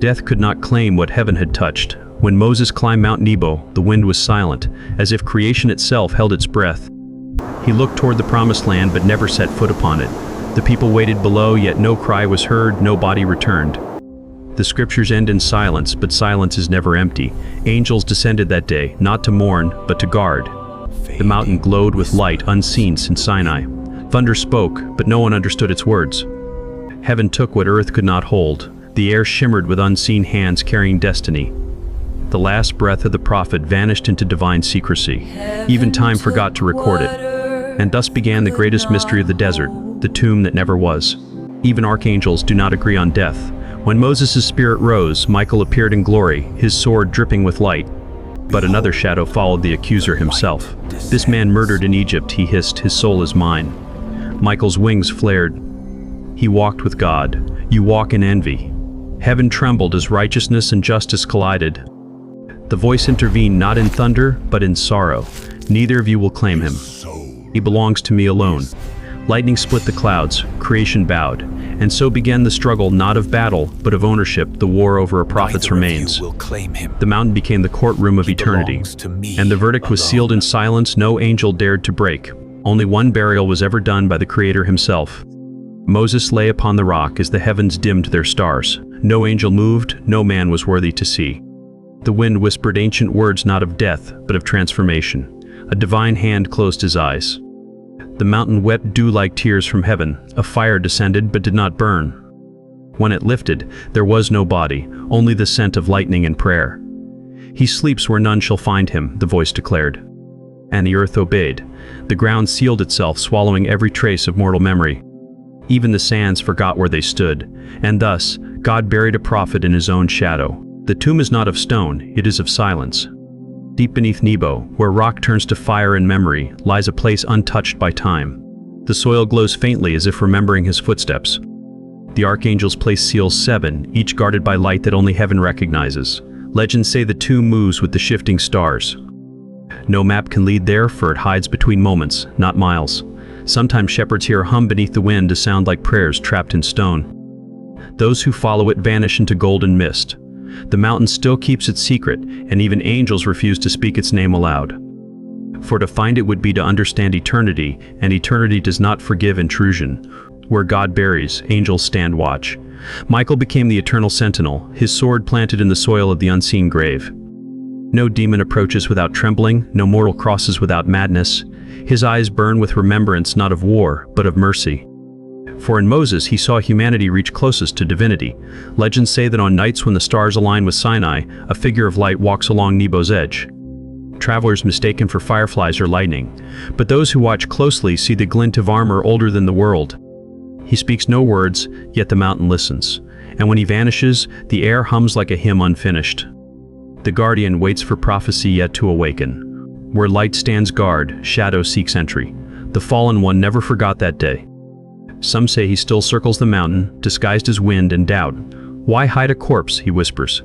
Death could not claim what heaven had touched. When Moses climbed Mount Nebo, the wind was silent, as if creation itself held its breath. He looked toward the promised land but never set foot upon it. The people waited below, yet no cry was heard, no body returned. The scriptures end in silence, but silence is never empty. Angels descended that day, not to mourn, but to guard. The mountain glowed with light unseen since Sinai. Thunder spoke, but no one understood its words. Heaven took what earth could not hold. The air shimmered with unseen hands carrying destiny. The last breath of the prophet vanished into divine secrecy. Even time forgot to record it. And thus began the greatest mystery of the desert, the tomb that never was. Even archangels do not agree on death. When Moses' spirit rose, Michael appeared in glory, his sword dripping with light. But another shadow followed the accuser himself. This man murdered in Egypt, he hissed, his soul is mine. Michael's wings flared. He walked with God. You walk in envy. Heaven trembled as righteousness and justice collided. The voice intervened not in thunder, but in sorrow. Neither of you will claim him. He belongs to me alone. Lightning split the clouds, creation bowed, and so began the struggle not of battle, but of ownership, the war over a prophet's remains. The mountain became the courtroom of eternity, and the verdict was sealed in silence no angel dared to break. Only one burial was ever done by the Creator himself. Moses lay upon the rock as the heavens dimmed their stars. No angel moved, no man was worthy to see. The wind whispered ancient words not of death, but of transformation. A divine hand closed his eyes. The mountain wept dew-like tears from heaven. A fire descended but did not burn. When it lifted, there was no body, only the scent of lightning and prayer. He sleeps where none shall find him, the voice declared. And the earth obeyed. The ground sealed itself, swallowing every trace of mortal memory. Even the sands forgot where they stood, and thus God buried a prophet in his own shadow. The tomb is not of stone, it is of silence. Deep beneath Nebo, where rock turns to fire in memory, lies a place untouched by time. The soil glows faintly as if remembering his footsteps. The archangels place seals 7, each guarded by light that only heaven recognizes. Legends say the tomb moves with the shifting stars. No map can lead there, for it hides between moments, not miles. Sometimes shepherds hear a hum beneath the wind, a sound like prayers trapped in stone. Those who follow it vanish into golden mist. The mountain still keeps its secret, and even angels refuse to speak its name aloud. For to find it would be to understand eternity, and eternity does not forgive intrusion. Where God buries, angels stand watch. Michael became the eternal sentinel, his sword planted in the soil of the unseen grave. No demon approaches without trembling, no mortal crosses without madness. His eyes burn with remembrance not of war, but of mercy. For in Moses he saw humanity reach closest to divinity. Legends say that on nights when the stars align with Sinai, a figure of light walks along Nebo's edge. Travelers mistaken for fireflies or lightning, but those who watch closely see the glint of armor older than the world. He speaks no words, yet the mountain listens, and when he vanishes, the air hums like a hymn unfinished. The guardian waits for prophecy yet to awaken. Where light stands guard, shadow seeks entry. The fallen one never forgot that day. Some say he still circles the mountain, disguised as wind and doubt. Why hide a corpse, he whispers,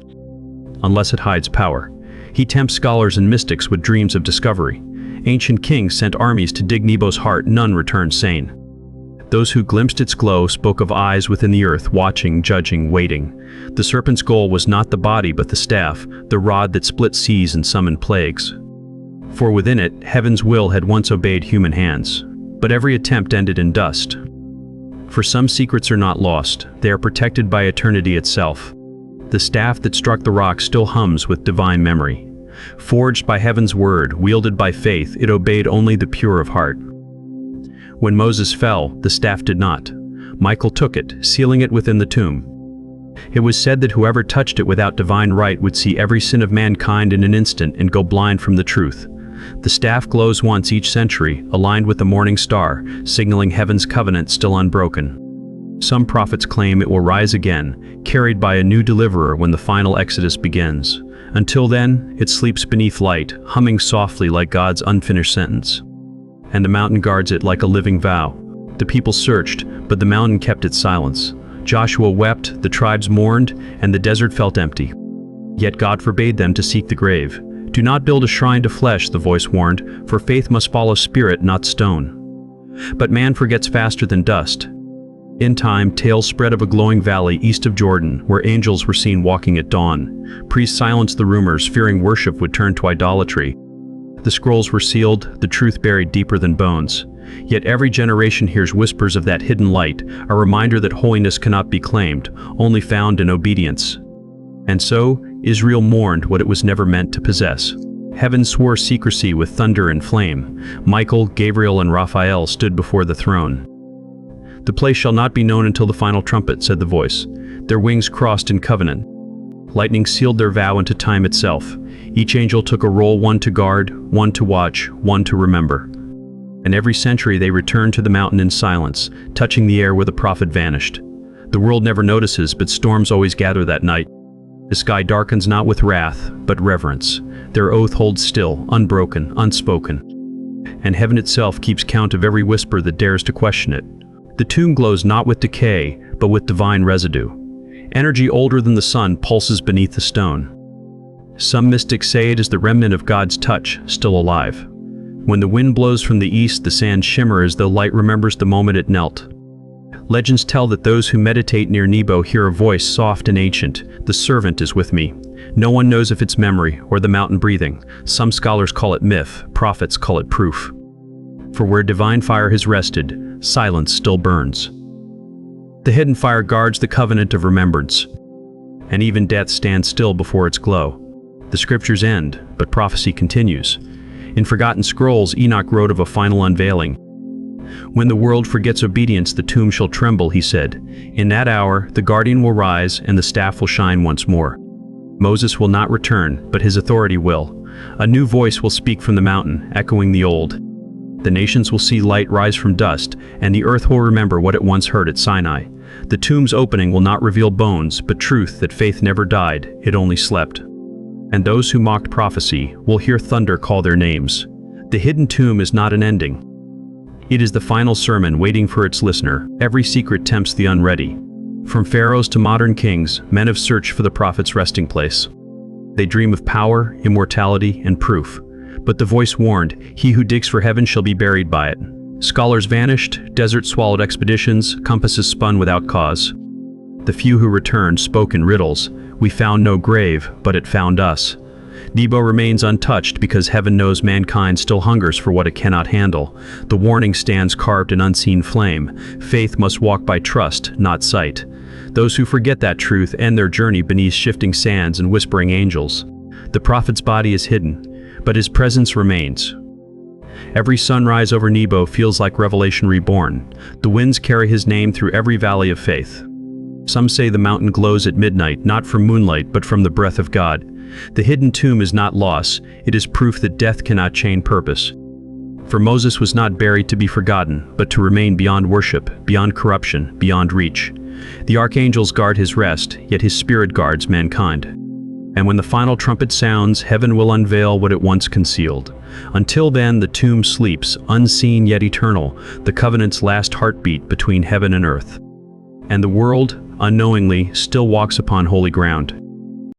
unless it hides power. He tempts scholars and mystics with dreams of discovery. Ancient kings sent armies to dig Nebo's heart, none returned sane. Those who glimpsed its glow spoke of eyes within the earth, watching, judging, waiting. The serpent's goal was not the body but the staff, the rod that split seas and summoned plagues. For within it, heaven's will had once obeyed human hands. But every attempt ended in dust. For some secrets are not lost, they are protected by eternity itself. The staff that struck the rock still hums with divine memory. Forged by heaven's word, wielded by faith, it obeyed only the pure of heart. When Moses fell, the staff did not. Michael took it, sealing it within the tomb. It was said that whoever touched it without divine right would see every sin of mankind in an instant and go blind from the truth. The staff glows once each century, aligned with the morning star, signaling heaven's covenant still unbroken. Some prophets claim it will rise again, carried by a new deliverer when the final exodus begins. Until then, it sleeps beneath light, humming softly like God's unfinished sentence. And the mountain guards it like a living vow. The people searched, but the mountain kept its silence. Joshua wept, the tribes mourned, and the desert felt empty. Yet God forbade them to seek the grave. Do not build a shrine to flesh, the voice warned, for faith must follow spirit, not stone. But man forgets faster than dust. In time, tales spread of a glowing valley east of Jordan, where angels were seen walking at dawn. Priests silenced the rumors, fearing worship would turn to idolatry. The scrolls were sealed, the truth buried deeper than bones. Yet every generation hears whispers of that hidden light, a reminder that holiness cannot be claimed, only found in obedience. And so, Israel mourned what it was never meant to possess. Heaven swore secrecy with thunder and flame. Michael, Gabriel, and Raphael stood before the throne. "The place shall not be known until the final trumpet," said the voice. Their wings crossed in covenant. Lightning sealed their vow into time itself. Each angel took a role, one to guard, one to watch, one to remember. And every century they returned to the mountain in silence, touching the air where the prophet vanished. The world never notices, but storms always gather that night. The sky darkens not with wrath, but reverence. Their oath holds still, unbroken, unspoken. And heaven itself keeps count of every whisper that dares to question it. The tomb glows not with decay, but with divine residue. Energy older than the sun pulses beneath the stone. Some mystics say it is the remnant of God's touch, still alive. When the wind blows from the east, the sands shimmer as though light remembers the moment it knelt. Legends tell that those who meditate near Nebo hear a voice soft and ancient. "The servant is with me." No one knows if it's memory or the mountain breathing. Some scholars call it myth, prophets call it proof. For where divine fire has rested, silence still burns. The hidden fire guards the covenant of remembrance, and even death stands still before its glow. The scriptures end, but prophecy continues. In forgotten scrolls, Enoch wrote of a final unveiling. "When the world forgets obedience, the tomb shall tremble," he said. "In that hour, the guardian will rise, and the staff will shine once more." Moses will not return, but his authority will. A new voice will speak from the mountain, echoing the old. The nations will see light rise from dust, and the earth will remember what it once heard at Sinai. The tomb's opening will not reveal bones, but truth that faith never died, it only slept. And those who mocked prophecy will hear thunder call their names. The hidden tomb is not an ending. It is the final sermon waiting for its listener. Every secret tempts the unready. From pharaohs to modern kings, men have searched for the prophet's resting place. They dream of power, immortality, and proof. But the voice warned, "He who digs for heaven shall be buried by it." Scholars vanished, deserts swallowed expeditions, compasses spun without cause. The few who returned spoke in riddles. "We found no grave, but it found us." Nebo remains untouched because heaven knows mankind still hungers for what it cannot handle. The warning stands carved in unseen flame. Faith must walk by trust, not sight. Those who forget that truth end their journey beneath shifting sands and whispering angels. The prophet's body is hidden, but his presence remains. Every sunrise over Nebo feels like revelation reborn. The winds carry his name through every valley of faith. Some say the mountain glows at midnight, not from moonlight, but from the breath of God. The hidden tomb is not loss, it is proof that death cannot chain purpose. For Moses was not buried to be forgotten, but to remain beyond worship, beyond corruption, beyond reach. The archangels guard his rest, yet his spirit guards mankind. And when the final trumpet sounds, heaven will unveil what it once concealed. Until then, the tomb sleeps, unseen yet eternal, the covenant's last heartbeat between heaven and earth. And the world, unknowingly, still walks upon holy ground.